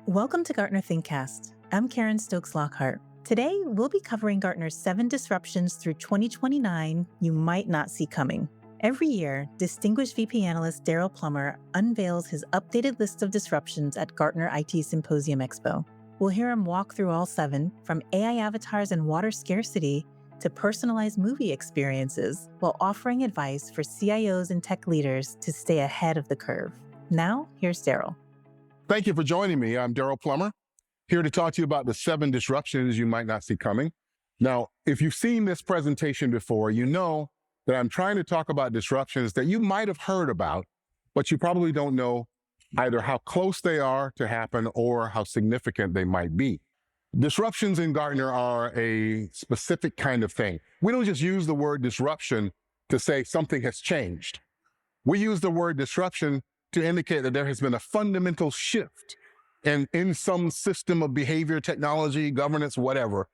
Welcome to Gartner ThinkCast. I'm Karen Stokes-Lockhart. Today, we'll be covering Gartner's 7 disruptions through 2029 you might not see coming. Every year, distinguished VP analyst Daryl Plummer unveils his updated list of disruptions at Gartner IT Symposium Expo. We'll hear him walk through all 7, from AI avatars and water scarcity to personalized movie experiences, while offering advice for CIOs and tech leaders to stay ahead of the curve. Now, here's Daryl. Thank you for joining me. I'm Daryl Plummer, here to talk to you about the 7 disruptions you might not see coming. Now, if you've seen this presentation before, you know that I'm trying to talk about disruptions that you might have heard about, but you probably don't know either how close they are to happen or how significant they might be. Disruptions in Gartner are a specific kind of thing. We don't just use the word disruption to say something has changed. We use the word disruption to indicate that there has been a fundamental shift in some system of behavior, technology, governance, whatever.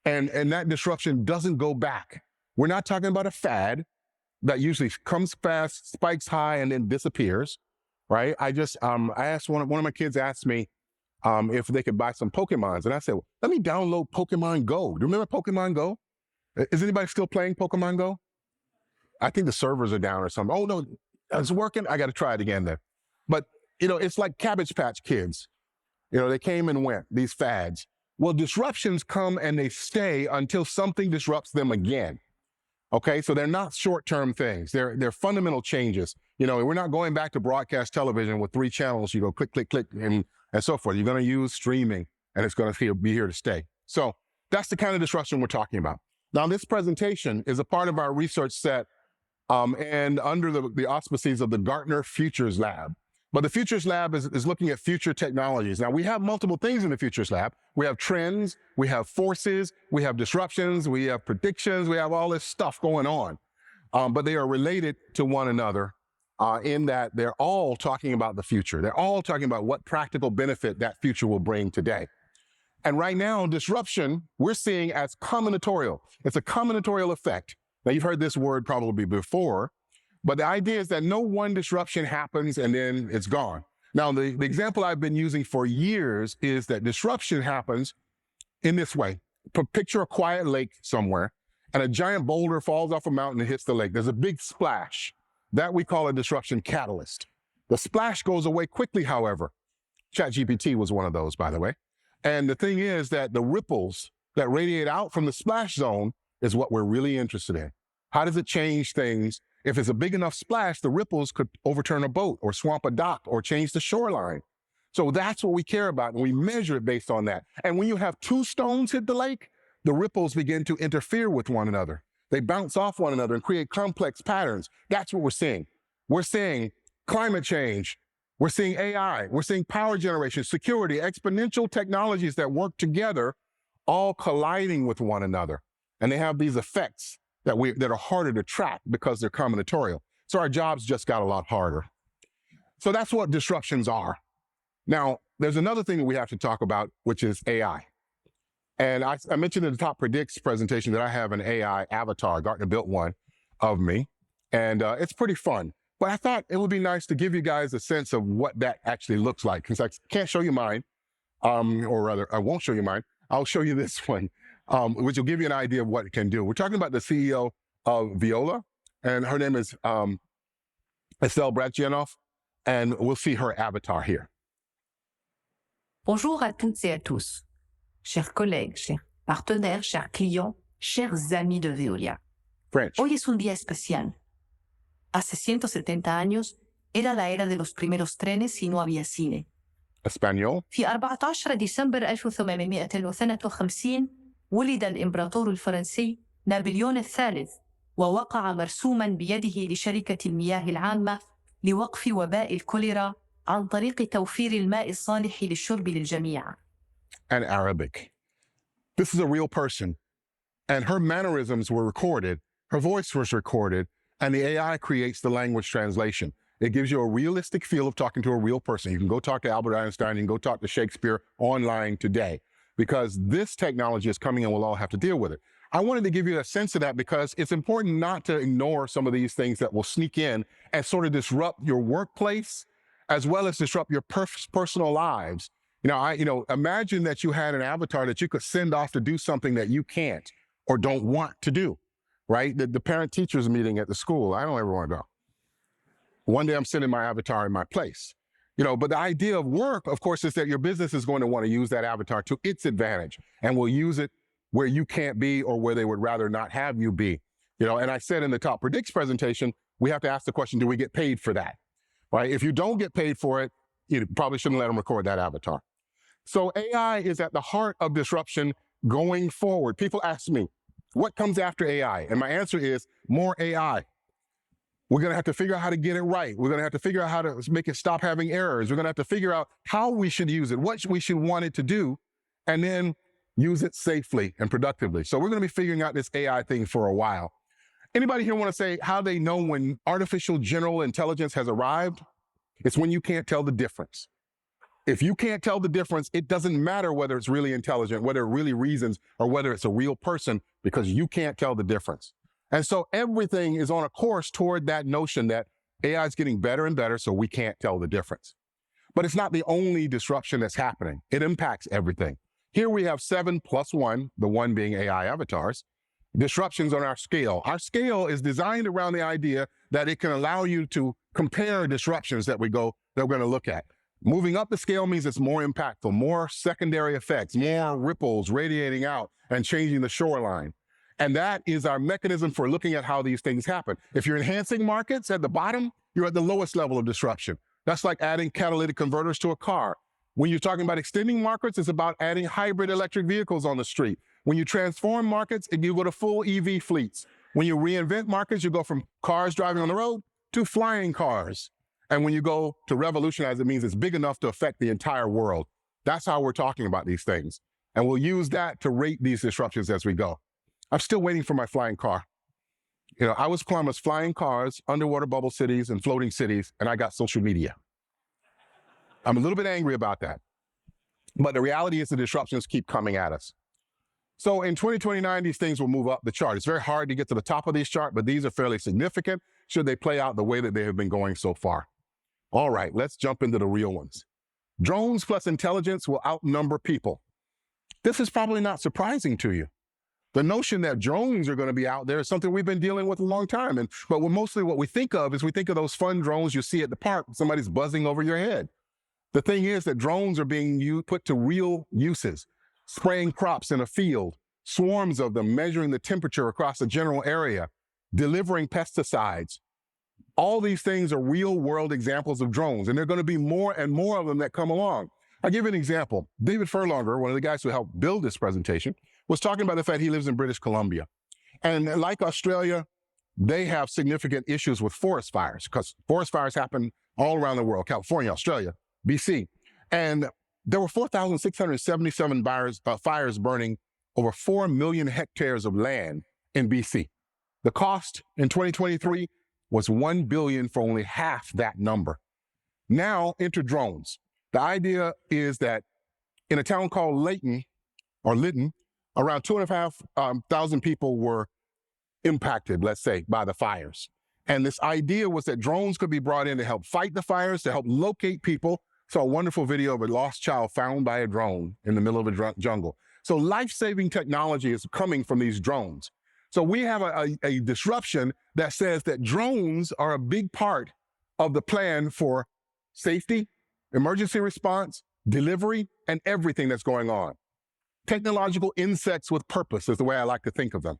And that disruption doesn't go back. We're not talking about a fad that usually comes fast, spikes high, and then disappears, right? I asked one of my kids asked me if they could buy some Pokemons. And I said, well, let me download Pokemon Go. Do you remember Pokemon Go? Is anybody still playing Pokemon Go? I think the servers are down or something. Oh, no, it's working. I got to try it again then. But, it's like Cabbage Patch Kids. They came and went, these fads. Well, disruptions come and they stay until something disrupts them again. Okay, so they're not short-term things. They're fundamental changes. We're not going back to broadcast television with 3 channels. You go click, click, click, and so forth. You're going to use streaming, and it's going to be here to stay. So that's the kind of disruption we're talking about. Now, this presentation is a part of our research set and under the auspices of the Gartner Futures Lab. But the Futures Lab is looking at future technologies. Now, we have multiple things in the Futures Lab. We have trends, we have forces, we have disruptions, we have predictions, we have all this stuff going on. But they are related to one another in that they're all talking about the future. They're all talking about what practical benefit that future will bring today. And right now, disruption, we're seeing as combinatorial. It's a combinatorial effect. Now, you've heard this word probably before, but the idea is that no one disruption happens and then it's gone. Now, the example I've been using for years is that disruption happens in this way. Picture a quiet lake somewhere, and a giant boulder falls off a mountain and hits the lake. There's a big splash. That we call a disruption catalyst. The splash goes away quickly, however. ChatGPT was one of those, by the way. And the thing is that the ripples that radiate out from the splash zone is what we're really interested in. How does it change things? If it's a big enough splash, the ripples could overturn a boat or swamp a dock or change the shoreline. So that's what we care about, and we measure it based on that. And when you have 2 stones hit the lake, the ripples begin to interfere with one another. They bounce off one another and create complex patterns. That's what we're seeing. We're seeing climate change. We're seeing AI. We're seeing power generation, security, exponential technologies that work together, all colliding with one another. And they have these effects that are harder to track because they're combinatorial. So our jobs just got a lot harder. So that's what disruptions are. Now, there's another thing that we have to talk about, which is AI. And I mentioned in the Top Predicts presentation that I have an AI avatar. Gartner built one of me, and it's pretty fun. But I thought it would be nice to give you guys a sense of what that actually looks like, because I can't show you mine, or rather, I won't show you mine. I'll show you this one, which will give you an idea of what it can do. We're talking about the CEO of Viola, and her name is Estelle Bratchianoff, and we'll see her avatar here. Bonjour à toutes et à tous. Chers collègues, chers partenaires, chers clients, chers amis de Veolia. French. Hoy es un día especial. Hace 170 años era la era de los primeros trenes y no había cine. Español. في 14 ديسمبر 1852 ولد الإمبراطور الفرنسي نابليون الثالث، ووقع مرسوما بيده لشركة المياه العامة لوقف وباء الكوليرا عن طريق توفير الماء الصالح للشرب للجميع. And Arabic. This is a real person, and her mannerisms were recorded, her voice was recorded, and the AI creates the language translation. It gives you a realistic feel of talking to a real person. You can go talk to Albert Einstein, you can go talk to Shakespeare online today, because this technology is coming and we'll all have to deal with it. I wanted to give you a sense of that because it's important not to ignore some of these things that will sneak in and sort of disrupt your workplace, as well as disrupt your personal lives Imagine that you had an avatar that you could send off to do something that you can't or don't want to do, right? The parent-teachers meeting at the school, I don't ever want to go. One day I'm sending my avatar in my place. But the idea of work, of course, is that your business is going to want to use that avatar to its advantage and will use it where you can't be or where they would rather not have you be. And I said in the Top Predicts presentation, we have to ask the question, do we get paid for that? Right? If you don't get paid for it, you probably shouldn't let them record that avatar. So AI is at the heart of disruption going forward. People ask me, what comes after AI? And my answer is more AI. We're going to have to figure out how to get it right. We're going to have to figure out how to make it stop having errors. We're going to have to figure out how we should use it, what we should want it to do, and then use it safely and productively. So we're going to be figuring out this AI thing for a while. Anybody here want to say how they know when artificial general intelligence has arrived? It's when you can't tell the difference. If you can't tell the difference, it doesn't matter whether it's really intelligent, whether it really reasons, or whether it's a real person, because you can't tell the difference. And so everything is on a course toward that notion that AI is getting better and better, so we can't tell the difference. But it's not the only disruption that's happening. It impacts everything. Here we have 7 plus 1, the 1 being AI avatars, disruptions on our scale. Our scale is designed around the idea that it can allow you to compare disruptions that we're going to look at. Moving up the scale means it's more impactful, more secondary effects, more ripples radiating out and changing the shoreline. And that is our mechanism for looking at how these things happen. If you're enhancing markets at the bottom, you're at the lowest level of disruption. That's like adding catalytic converters to a car. When you're talking about extending markets, it's about adding hybrid electric vehicles on the street. When you transform markets, you go to full EV fleets. When you reinvent markets, you go from cars driving on the road to flying cars. And when you go to revolutionize, it means it's big enough to affect the entire world. That's how we're talking about these things. And we'll use that to rate these disruptions as we go. I'm still waiting for my flying car. I was Plummer's flying cars, underwater bubble cities, and floating cities, and I got social media. I'm a little bit angry about that. But the reality is the disruptions keep coming at us. So in 2029, these things will move up the chart. It's very hard to get to the top of these charts, but these are fairly significant should they play out the way that they have been going so far. All right, let's jump into the real ones. Drones plus intelligence will outnumber people. This is probably not surprising to you. The notion that drones are going to be out there is something we've been dealing with a long time. But mostly what we think of is we think of those fun drones you see at the park, somebody's buzzing over your head. The thing is that drones are being put to real uses, spraying crops in a field, swarms of them measuring the temperature across a general area, delivering pesticides. All these things are real world examples of drones, and there are going to be more and more of them that come along. I'll give you an example. David Furlonger, one of the guys who helped build this presentation, was talking about the fact he lives in British Columbia. And like Australia, they have significant issues with forest fires because forest fires happen all around the world, California, Australia, BC. And there were 4,677 fires burning over 4 million hectares of land in BC. The cost in 2023 was $1 billion for only half that number. Now enter drones. The idea is that in a town called Lytton, around 2,500 people were impacted, let's say, by the fires. And this idea was that drones could be brought in to help fight the fires, to help locate people. Saw a wonderful video of a lost child found by a drone in the middle of a jungle. So life-saving technology is coming from these drones. So we have a disruption that says that drones are a big part of the plan for safety, emergency response, delivery, and everything that's going on. Technological insects with purpose is the way I like to think of them.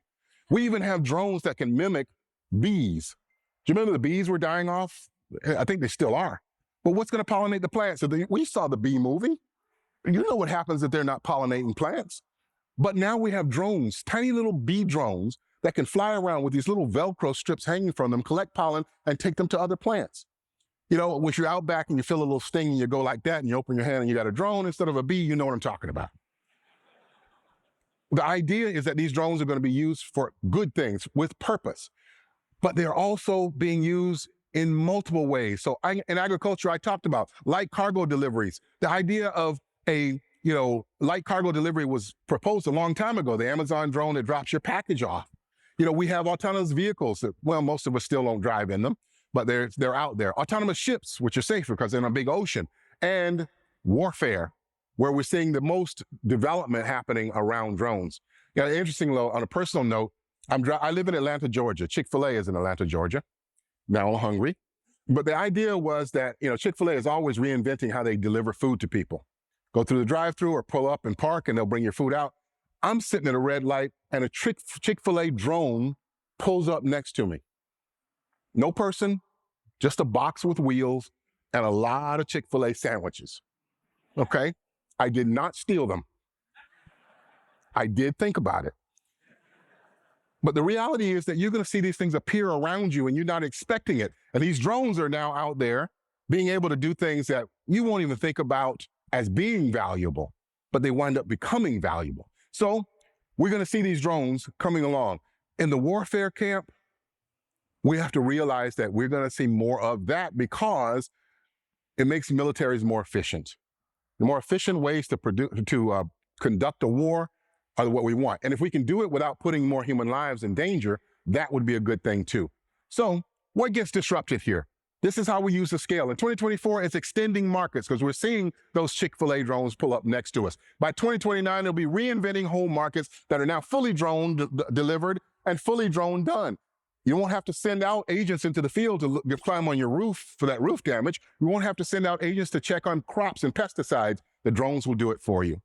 We even have drones that can mimic bees. Do you remember the bees were dying off? I think they still are. But what's going to pollinate the plants? We saw the bee movie. You know what happens if they're not pollinating plants. But now we have drones, tiny little bee drones that can fly around with these little Velcro strips hanging from them, collect pollen, and take them to other plants. When you're out back and you feel a little sting and you go like that and you open your hand and you got a drone instead of a bee, you know what I'm talking about. The idea is that these drones are going to be used for good things with purpose, but they're also being used in multiple ways. So in agriculture, I talked about light cargo deliveries. The idea of a light cargo delivery was proposed a long time ago. The Amazon drone that drops your package off. We have autonomous vehicles that, well, most of us still don't drive in them, but they're out there. Autonomous ships, which are safer because they're in a big ocean, and warfare. where we're seeing the most development happening around drones. You know, interesting, on a personal note, I live in Atlanta, Georgia. Chick-fil-A is in Atlanta, Georgia. Now I'm hungry. But the idea was that, Chick-fil-A is always reinventing how they deliver food to people. Go through the drive-thru or pull up and park and they'll bring your food out. I'm sitting at a red light and a Chick-fil-A drone pulls up next to me. No person, just a box with wheels and a lot of Chick-fil-A sandwiches. Okay? I did not steal them. I did think about it. But the reality is that you're going to see these things appear around you and you're not expecting it. And these drones are now out there being able to do things that you won't even think about as being valuable, but they wind up becoming valuable. So we're going to see these drones coming along. In the warfare camp, we have to realize that we're going to see more of that because it makes militaries more efficient. The more efficient ways to conduct a war are what we want. And if we can do it without putting more human lives in danger, that would be a good thing too. So what gets disrupted here? This is how we use the scale. In 2024, it's extending markets because we're seeing those Chick-fil-A drones pull up next to us. By 2029, they'll be reinventing whole markets that are now fully drone delivered and fully drone done. You won't have to send out agents into the field to climb on your roof for that roof damage. You won't have to send out agents to check on crops and pesticides. The drones will do it for you.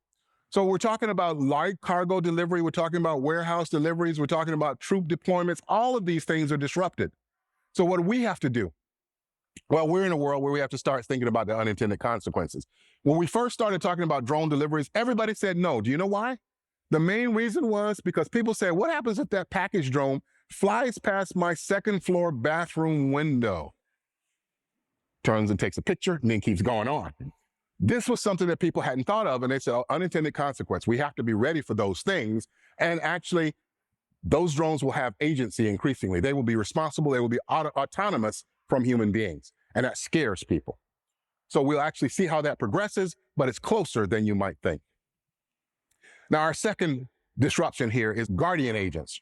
So we're talking about light cargo delivery. We're talking about warehouse deliveries. We're talking about troop deployments. All of these things are disrupted. So what do we have to do? Well, we're in a world where we have to start thinking about the unintended consequences. When we first started talking about drone deliveries, everybody said no. Do you know why? The main reason was because people said, what happens if that package drone flies past my second floor bathroom window? Turns and takes a picture and then keeps going on. This was something that people hadn't thought of, and they said, oh, unintended consequence. We have to be ready for those things. And actually, those drones will have agency increasingly. They will be responsible. They will be autonomous from human beings. And that scares people. So we'll actually see how that progresses, but it's closer than you might think. Now, our second disruption here is guardian agents.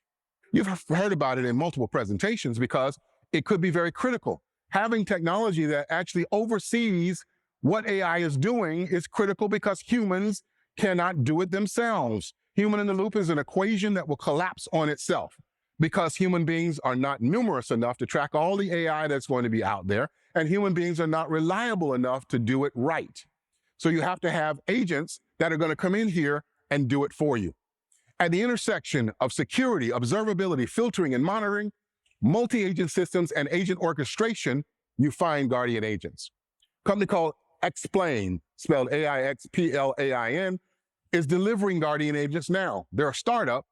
You've heard about it in multiple presentations because it could be very critical. Having technology that actually oversees what AI is doing is critical because humans cannot do it themselves. Human in the loop is an equation that will collapse on itself because human beings are not numerous enough to track all the AI that's going to be out there, and human beings are not reliable enough to do it right. So you have to have agents that are going to come in here and do it for you. At the intersection of security, observability, filtering, and monitoring, multi-agent systems and agent orchestration, you find guardian agents. A company called Explain, spelled AIXPLAIN, is delivering guardian agents now. They're a startup,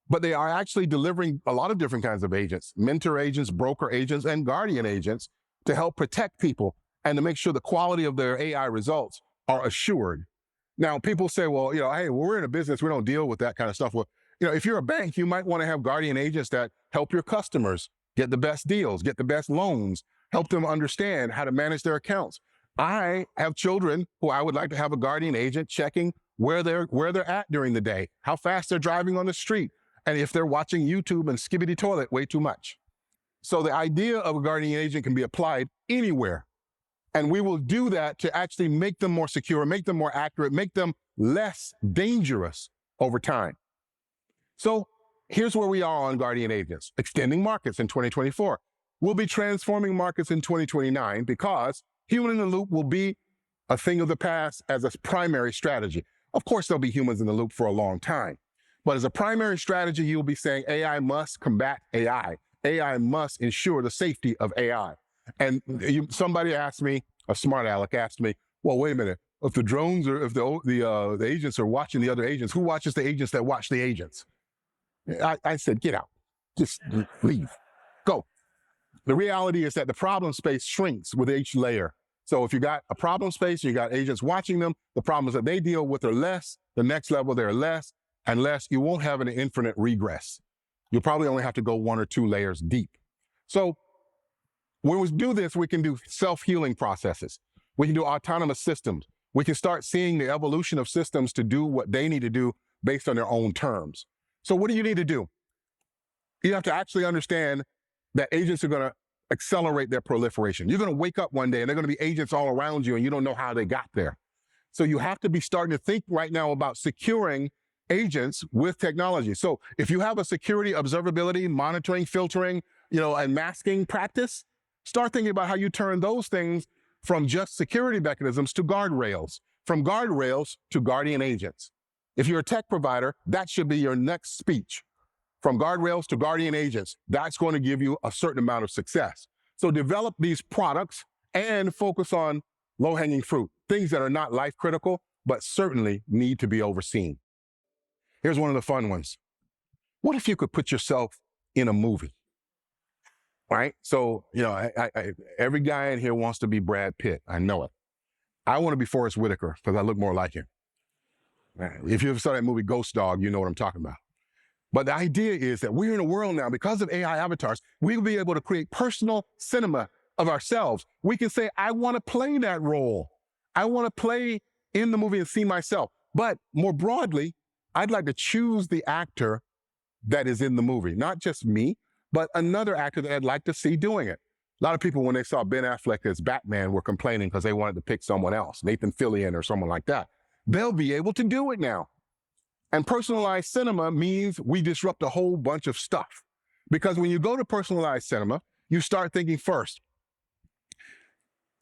but they are actually delivering a lot of different kinds of agents, mentor agents, broker agents, and guardian agents to help protect people and to make sure the quality of their AI results are assured. Now, people say, well, hey, we're in a business, we don't deal with that kind of stuff. Well, if you're a bank, you might want to have guardian agents that help your customers get the best deals, get the best loans, help them understand how to manage their accounts. I have children who I would like to have a guardian agent checking where they're at during the day, how fast they're driving on the street, and if they're watching YouTube and Skibbity Toilet way too much. So the idea of a guardian agent can be applied anywhere. And we will do that to actually make them more secure, make them more accurate, make them less dangerous over time. So here's where we are on guardian agents, extending markets in 2024. We'll be transforming markets in 2029 because human in the loop will be a thing of the past as a primary strategy. Of course, there'll be humans in the loop for a long time. But as a primary strategy, you'll be saying AI must combat AI. AI must ensure the safety of AI. And somebody asked me, a smart aleck asked me, well, wait a minute, if the drones or if the agents are watching the other agents, who watches the agents that watch the agents? I said, get out, just leave, go. The reality is that the problem space shrinks with each layer. So if you got a problem space, you got agents watching them, the problems that they deal with are less, the next level they're less, and less, you won't have an infinite regress. You'll probably only have to go 1 or 2 layers deep. So when we do this, we can do self-healing processes. We can do autonomous systems. We can start seeing the evolution of systems to do what they need to do based on their own terms. So what do you need to do? You have to actually understand that agents are going to accelerate their proliferation. You're going to wake up one day and they're going to be agents all around you and you don't know how they got there. So you have to be starting to think right now about securing agents with technology. So if you have a security, observability, monitoring, filtering, and masking practice, start thinking about how you turn those things from just security mechanisms to guardrails, from guardrails to guardian agents. If you're a tech provider, that should be your next speech. From guardrails to guardian agents, that's going to give you a certain amount of success. So develop these products and focus on low-hanging fruit, things that are not life-critical, but certainly need to be overseen. Here's one of the fun ones. What if you could put yourself in a movie? Right? So, every guy in here wants to be Brad Pitt. I know it. I want to be Forrest Whitaker because I look more like him. If you ever saw that movie Ghost Dog, you know what I'm talking about. But the idea is that we're in a world now, because of AI avatars, we'll be able to create personal cinema of ourselves. We can say, I want to play that role. I want to play in the movie and see myself. But more broadly, I'd like to choose the actor that is in the movie, not just me, but another actor that I'd like to see doing it. A lot of people, when they saw Ben Affleck as Batman, were complaining because they wanted to pick someone else, Nathan Fillion or someone like that. They'll be able to do it now. And personalized cinema means we disrupt a whole bunch of stuff. Because when you go to personalized cinema, you start thinking first,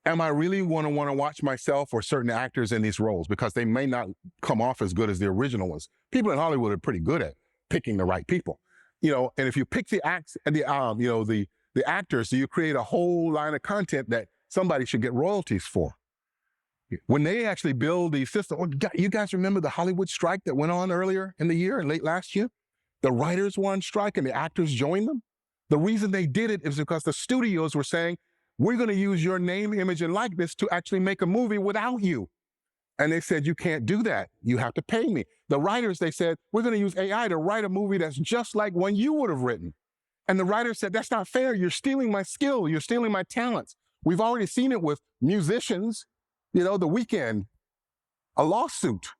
am I really want to watch myself or certain actors in these roles? Because they may not come off as good as the original ones. People in Hollywood are pretty good at picking the right people. And if you pick the actors, so you create a whole line of content that somebody should get royalties for. When they actually build these systems, you guys remember the Hollywood strike that went on earlier in the year, late last year? The writers were on strike and the actors joined them. The reason they did it is because the studios were saying, we're going to use your name, image, and likeness to actually make a movie without you. And they said, you can't do that. You have to pay me. The writers, they said, we're going to use AI to write a movie that's just like one you would have written. And the writers said, that's not fair. You're stealing my skill. You're stealing my talents. We've already seen it with musicians. The Weeknd, a lawsuit,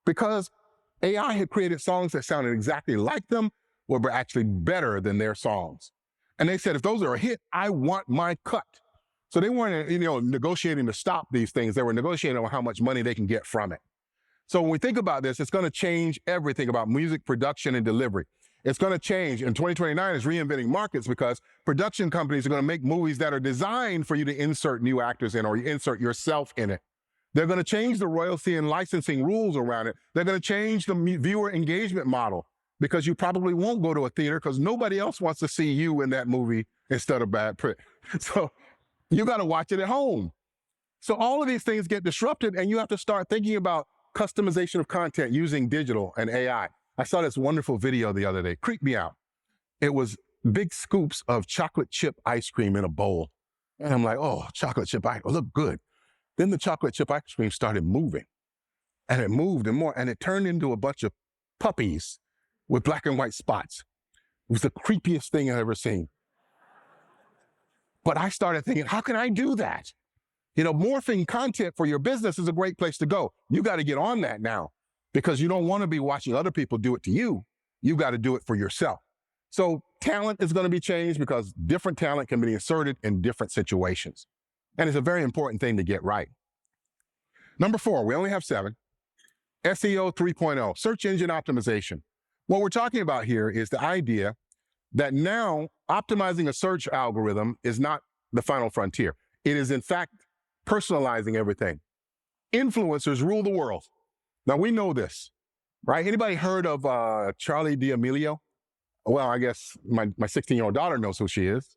because AI had created songs that sounded exactly like them or were actually better than their songs. And they said, if those are a hit, I want my cut. So they weren't, negotiating to stop these things. They were negotiating on how much money they can get from it. So when we think about this, it's going to change everything about music production and delivery. It's going to change. In 2029, it's reinventing markets because production companies are going to make movies that are designed for you to insert new actors in or you insert yourself in it. They're going to change the royalty and licensing rules around it. They're going to change the viewer engagement model because you probably won't go to a theater because nobody else wants to see you in that movie instead of Brad Pitt. So you got to watch it at home. So all of these things get disrupted and you have to start thinking about customization of content using digital and AI. I saw this wonderful video the other day, creeped me out. It was big scoops of chocolate chip ice cream in a bowl. And I'm like, oh, chocolate chip ice cream, look good. Then the chocolate chip ice cream started moving. And it moved and more, and it turned into a bunch of puppies with black and white spots. It was the creepiest thing I've ever seen. But I started thinking, how can I do that? Morphing content for your business is a great place to go. You got to get on that now because you don't want to be watching other people do it to you. You got to do it for yourself. So talent is going to be changed because different talent can be inserted in different situations. And it's a very important thing to get right. Number 4, we only have 7, SEO 3.0, search engine optimization. What we're talking about here is the idea that now optimizing a search algorithm is not the final frontier. It is, in fact, personalizing everything. Influencers rule the world. Now, we know this, right? Anybody heard of Charli D'Amelio? Well, I guess my 16-year-old daughter knows who she is.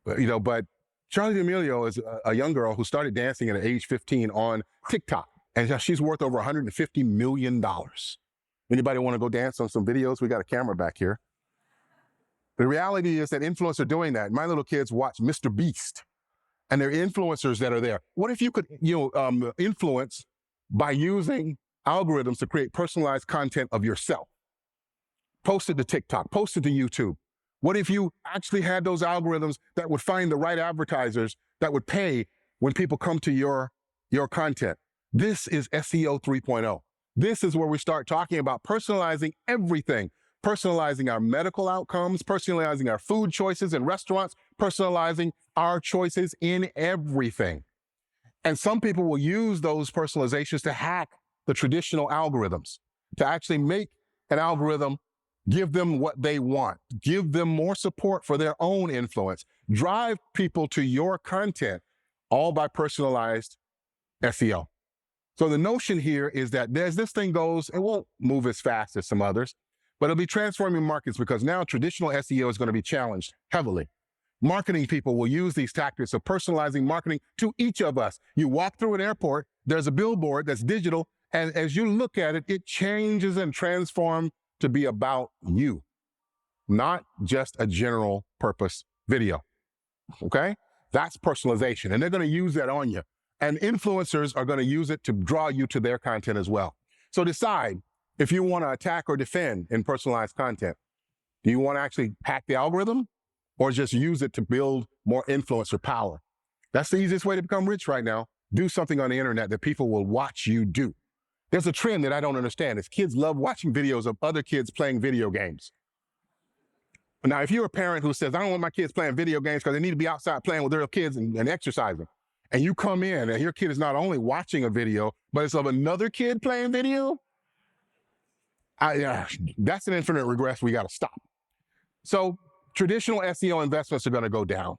But Charli D'Amelio is a young girl who started dancing at age 15 on TikTok. And she's worth over $150 million. Anybody want to go dance on some videos? We got a camera back here. The reality is that influencers are doing that. My little kids watch Mr. Beast. And they're influencers that are there. What if you could, influence by using algorithms to create personalized content of yourself? Post it to TikTok, post it to YouTube. What if you actually had those algorithms that would find the right advertisers that would pay when people come to your content? This is SEO 3.0. This is where we start talking about personalizing everything. Personalizing our medical outcomes, personalizing our food choices in restaurants, personalizing our choices in everything. And some people will use those personalizations to hack the traditional algorithms, to actually make an algorithm give them what they want, give them more support for their own influence, drive people to your content, all by personalized SEO. So the notion here is that as this thing goes, it won't move as fast as some others, but it'll be transforming markets because now traditional SEO is going to be challenged heavily. Marketing people will use these tactics of personalizing marketing to each of us. You walk through an airport, there's a billboard that's digital, and as you look at it, it changes and transforms to be about you, not just a general purpose video, okay? That's personalization, and they're going to use that on you. And influencers are going to use it to draw you to their content as well. So decide if you want to attack or defend in personalized content. Do you want to actually hack the algorithm or just use it to build more influence or power? That's the easiest way to become rich right now. Do something on the internet that people will watch you do. There's a trend that I don't understand. Is kids love watching videos of other kids playing video games. Now, if you're a parent who says, I don't want my kids playing video games because they need to be outside playing with real kids and exercising, and you come in and your kid is not only watching a video, but it's of another kid playing video, that's an infinite regress we got to stop. So traditional SEO investments are going to go down.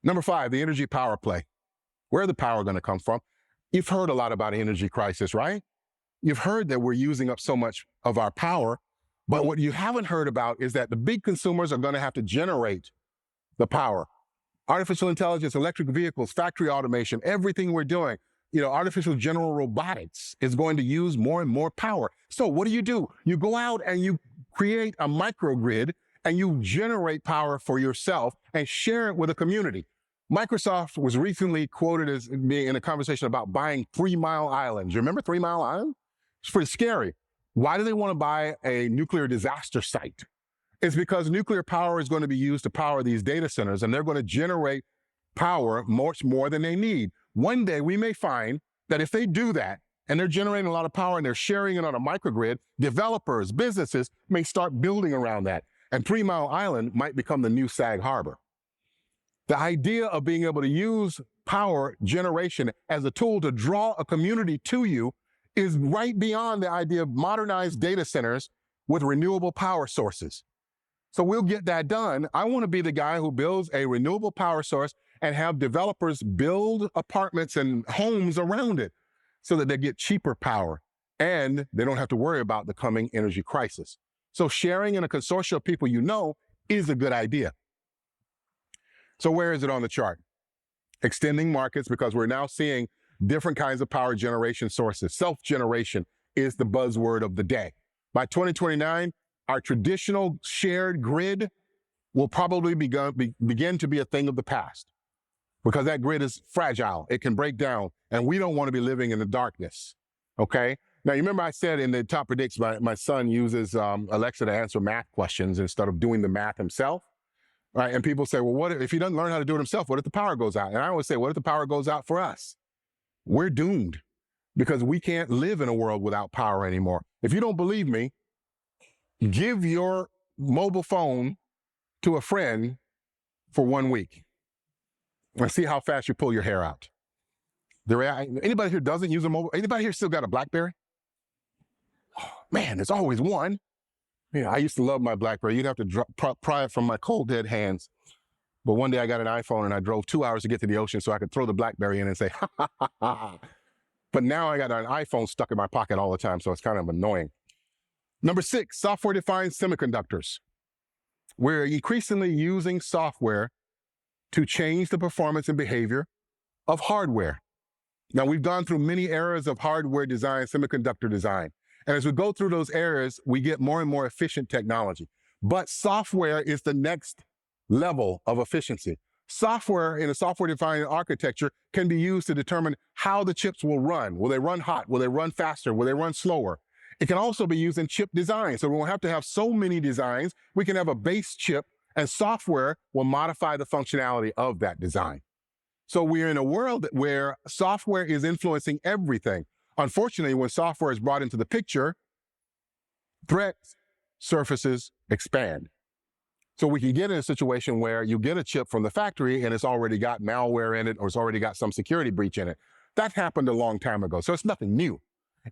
Number 5, the energy power play. Where the power going to come from? You've heard a lot about energy crisis, right? You've heard that we're using up so much of our power, but what you haven't heard about is that the big consumers are going to have to generate the power. Artificial intelligence, electric vehicles, factory automation, everything we're doing, artificial general robotics is going to use more and more power. So what do? You go out and you create a microgrid and you generate power for yourself and share it with a community. Microsoft was recently quoted as being in a conversation about buying 3 Mile Island. Do you remember 3 Mile Island? It's pretty scary. Why do they want to buy a nuclear disaster site? It's because nuclear power is going to be used to power these data centers, and they're going to generate power much more than they need. One day we may find that if they do that, and they're generating a lot of power and they're sharing it on a microgrid, developers, businesses may start building around that. And 3 Mile Island might become the new Sag Harbor. The idea of being able to use power generation as a tool to draw a community to you is right beyond the idea of modernized data centers with renewable power sources. So we'll get that done. I want to be the guy who builds a renewable power source and have developers build apartments and homes around it so that they get cheaper power and they don't have to worry about the coming energy crisis. So sharing in a consortium of people is a good idea. So where is it on the chart? Extending markets, because we're now seeing different kinds of power generation sources. Self-generation is the buzzword of the day. By 2029, our traditional shared grid will probably begin to be a thing of the past because that grid is fragile. It can break down, and we don't want to be living in the darkness, okay? Now, you remember I said in the top predicts, my son uses Alexa to answer math questions instead of doing the math himself, right? And people say, well, what if he doesn't learn how to do it himself? What if the power goes out? And I always say, what if the power goes out for us? We're doomed because we can't live in a world without power anymore. If you don't believe me, give your mobile phone to a friend for 1 week and see how fast you pull your hair out. Anybody here doesn't use a mobile? Anybody here still got a BlackBerry? Oh, man, there's always one. Yeah, I used to love my BlackBerry. You'd have to pry it from my cold, dead hands. But one day I got an iPhone and I drove 2 hours to get to the ocean so I could throw the BlackBerry in and say, ha, ha, ha, ha. But now I got an iPhone stuck in my pocket all the time, so it's kind of annoying. Number 6, software-defined semiconductors. We're increasingly using software to change the performance and behavior of hardware. Now, we've gone through many eras of hardware design, semiconductor design. And as we go through those eras, we get more and more efficient technology. But software is the next level of efficiency. Software in a software-defined architecture can be used to determine how the chips will run. Will they run hot? Will they run faster? Will they run slower? It can also be used in chip design. So we won't have to have so many designs. We can have a base chip, and software will modify the functionality of that design. So we're in a world where software is influencing everything. Unfortunately, when software is brought into the picture, threat surfaces expand. So we can get in a situation where you get a chip from the factory and it's already got malware in it, or it's already got some security breach in it. That happened a long time ago. So it's nothing new.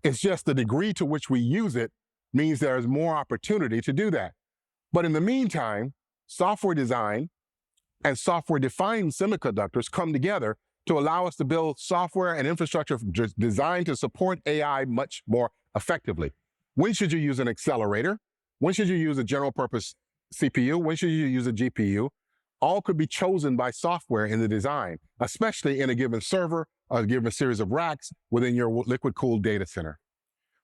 It's just the degree to which we use it means there's more opportunity to do that. But in the meantime, software design and software-defined semiconductors come together to allow us to build software and infrastructure designed to support AI much more effectively. When should you use an accelerator? When should you use a general purpose CPU? When should you use a GPU? All could be chosen by software in the design, especially in a given server, or a given series of racks within your liquid-cooled data center.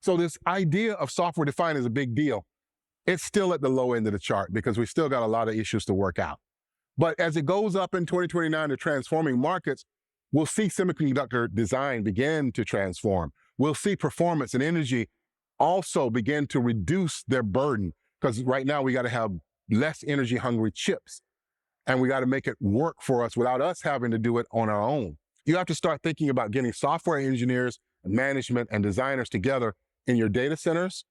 So this idea of software-defined is a big deal. It's still at the low end of the chart because we still got a lot of issues to work out. But as it goes up in 2029 to transforming markets, we'll see semiconductor design begin to transform. We'll see performance and energy also begin to reduce their burden, because right now we got to have less energy hungry chips, and we got to make it work for us without us having to do it on our own. You have to start thinking about getting software engineers, management, and designers together in your data centers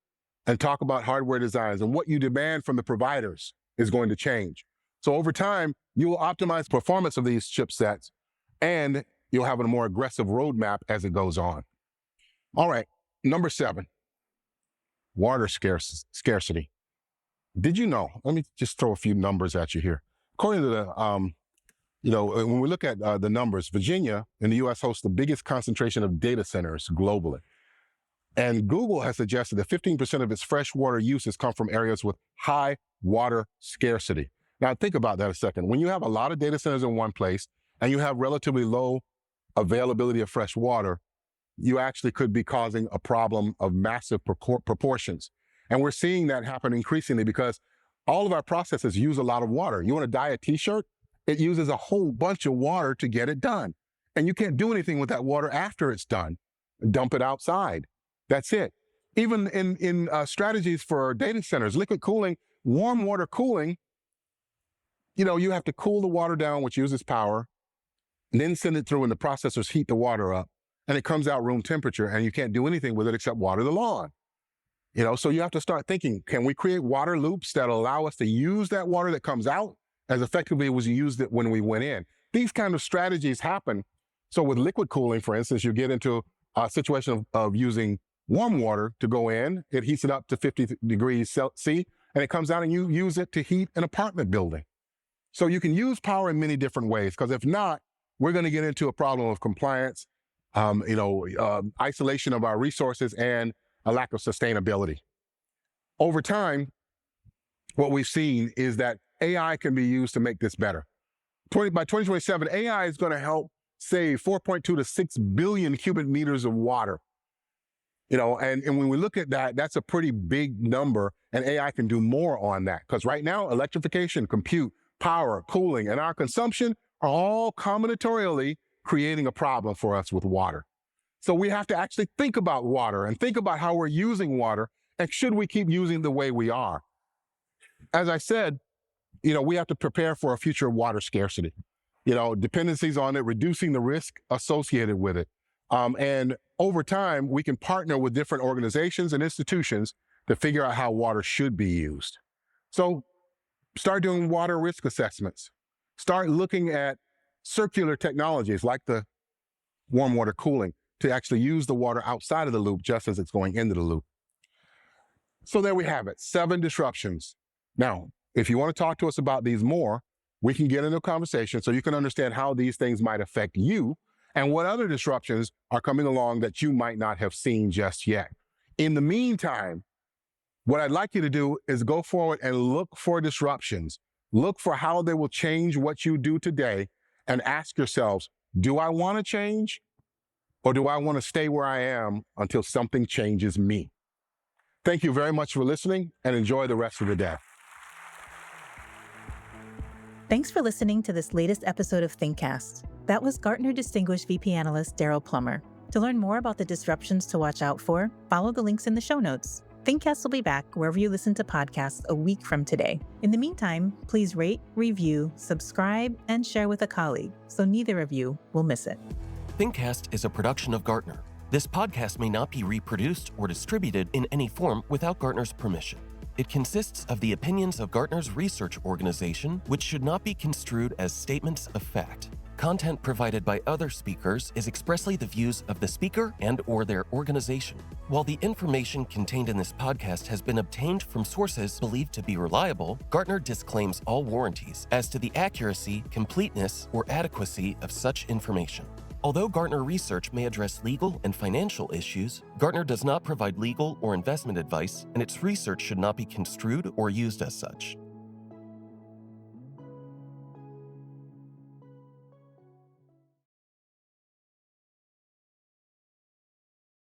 and talk about hardware designs, and what you demand from the providers is going to change. So over time, you will optimize performance of these chipsets, and you'll have a more aggressive roadmap as it goes on. All right, number 7, water scarcity. Did you know? Let me just throw a few numbers at you here. According to the, when we look at the numbers, Virginia in the U.S. hosts the biggest concentration of data centers globally. And Google has suggested that 15% of its freshwater uses come from areas with high water scarcity. Now, think about that a second. When you have a lot of data centers in one place and you have relatively low availability of fresh water, you actually could be causing a problem of massive proportions. And we're seeing that happen increasingly because all of our processes use a lot of water. You want to dye a t-shirt? It uses a whole bunch of water to get it done. And you can't do anything with that water after it's done. Dump it outside. That's it. Even in strategies for data centers, liquid cooling, warm water cooling, you have to cool the water down, which uses power, and then send it through, and the processors heat the water up, and it comes out room temperature, and you can't do anything with it except water the lawn. So you have to start thinking, can we create water loops that allow us to use that water that comes out as effectively as we used it when we went in? These kind of strategies happen. So with liquid cooling, for instance, you get into a situation of using warm water to go in, it heats it up to 50 degrees C, and it comes out and you use it to heat an apartment building. So you can use power in many different ways, because if not, we're going to get into a problem of compliance, isolation of our resources, and a lack of sustainability. Over time, what we've seen is that AI can be used to make this better. By 2027, AI is going to help save 4.2 to 6 billion cubic meters of water. And when we look at that, that's a pretty big number, and AI can do more on that. Because right now, electrification, compute, power, cooling, and our consumption are all combinatorially creating a problem for us with water. So we have to actually think about water and think about how we're using water, and should we keep using the way we are? As I said, we have to prepare for a future of water scarcity. Dependencies on it, reducing the risk associated with it. And over time, we can partner with different organizations and institutions to figure out how water should be used. So start doing water risk assessments. Start looking at circular technologies like the warm water cooling to actually use the water outside of the loop just as it's going into the loop. So there we have it, 7 disruptions. Now, if you want to talk to us about these more, we can get into a conversation so you can understand how these things might affect you and what other disruptions are coming along that you might not have seen just yet. In the meantime, what I'd like you to do is go forward and look for disruptions. Look for how they will change what you do today, and ask yourselves, do I want to change, or do I want to stay where I am until something changes me? Thank you very much for listening, and enjoy the rest of the day. Thanks for listening to this latest episode of ThinkCast. That was Gartner Distinguished VP Analyst Daryl Plummer. To learn more about the disruptions to watch out for, follow the links in the show notes. ThinkCast will be back wherever you listen to podcasts a week from today. In the meantime, please rate, review, subscribe, and share with a colleague so neither of you will miss it. ThinkCast is a production of Gartner. This podcast may not be reproduced or distributed in any form without Gartner's permission. It consists of the opinions of Gartner's research organization, which should not be construed as statements of fact. Content provided by other speakers is expressly the views of the speaker and/or their organization. While the information contained in this podcast has been obtained from sources believed to be reliable, Gartner disclaims all warranties as to the accuracy, completeness, or adequacy of such information. Although Gartner research may address legal and financial issues, Gartner does not provide legal or investment advice, and its research should not be construed or used as such.